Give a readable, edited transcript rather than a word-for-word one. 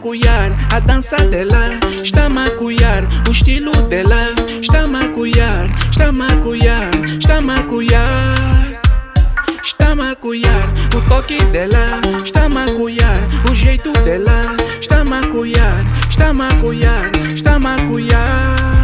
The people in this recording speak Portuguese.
macuiar, a dança dela está a macuiar, o estilo dela está a macuiar, está a macuiar, está a macuiar, está a macuiar, o toque dela está a macuiar, o jeito dela está a macuiar, está a macuiar, está a macuiar.